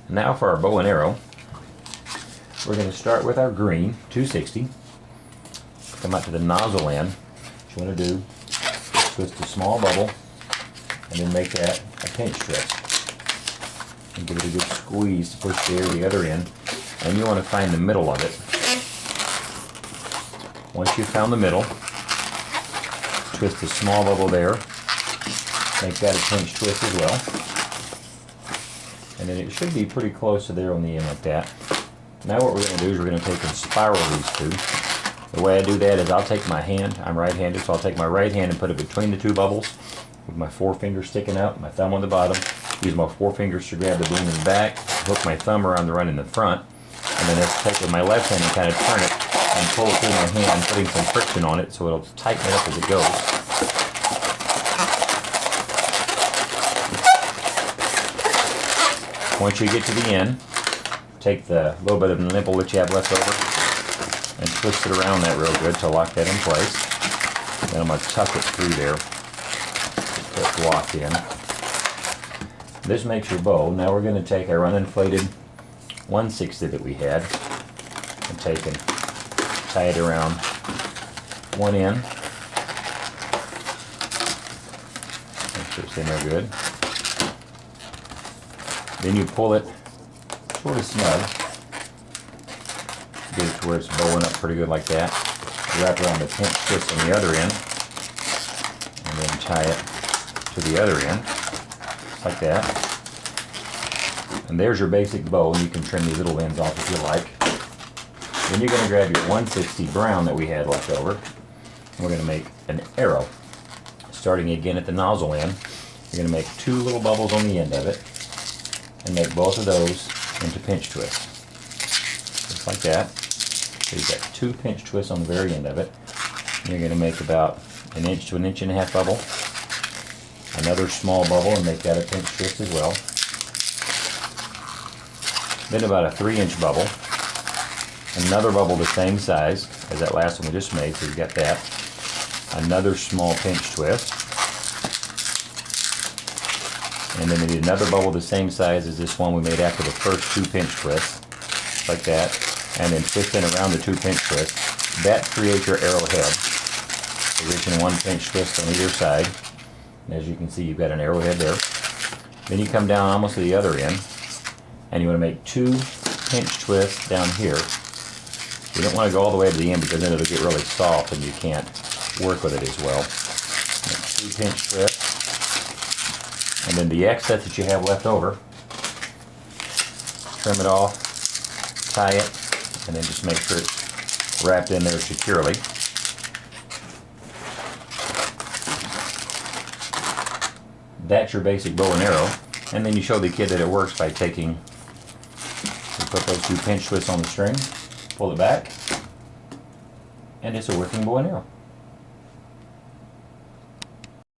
Now for our bow and arrow, we're going to start with our green 260. Come out to the nozzle end. What you want to do is twist a small bubble and then make that a pinch twist. And give it a good squeeze to push the air to the other end. And you want to find the middle of it. Once you've found the middle, twist a small bubble there. Make that a pinch twist as well. And then it should be pretty close to there on the end like that. Now what we're going to do is we're going to take and spiral these two. The way I do that is I'll take my hand, I'm right-handed, so I'll take my right hand and put it between the two bubbles with my forefinger sticking out, my thumb on the bottom. Use my forefingers to grab the beam in the back, hook my thumb around the run in the front, and then just take with my left hand and kind of turn it and pull it through my hand, putting some friction on it so it'll tighten it up as it goes. Once you get to the end, take the little bit of the nipple that you have left over and twist it around that real good to lock that in place. Then I'm going to tuck it through there, get it locked in. This makes your bow. Now we're going to take our uninflated 160 that we had and take and tie it around one end. Make sure it's in there good. Then you pull it sort of snug. Get it to where it's bowing up pretty good like that. Wrap around the pinch twist on the other end. And then tie it to the other end. Like that. And there's your basic bow, and you can trim these little ends off if you like. Then you're going to grab your 160 brown that we had left over. And we're going to make an arrow. Starting again at the nozzle end. You're going to make two little bubbles on the end of it. And make both of those into pinch twists. Just like that. So you've got two pinch twists on the very end of it. And you're going to make about an inch to an inch and a half bubble. Another small bubble and make that a pinch twist as well. Then about a 3-inch bubble. Another bubble the same size as that last one we just made, so you got that. Another small pinch twist. And then maybe another bubble the same size as this one we made after the first 2 pinch twists. Like that. And then twist in around the 2 pinch twists. That creates your arrowhead. Position 1 pinch twist on either side. And as you can see, you've got an arrowhead there. Then you come down almost to the other end. And you want to make 2 pinch twists down here. You don't want to go all the way to the end because then it'll get really soft and you can't work with it as well. Make 2 pinch twists. And then the excess that you have left over, trim it off, tie it, and then just make sure it's wrapped in there securely. That's your basic bow and arrow. And then you show the kid that it works by taking, you put those 2 pinch twists on the string, pull it back, and it's a working bow and arrow.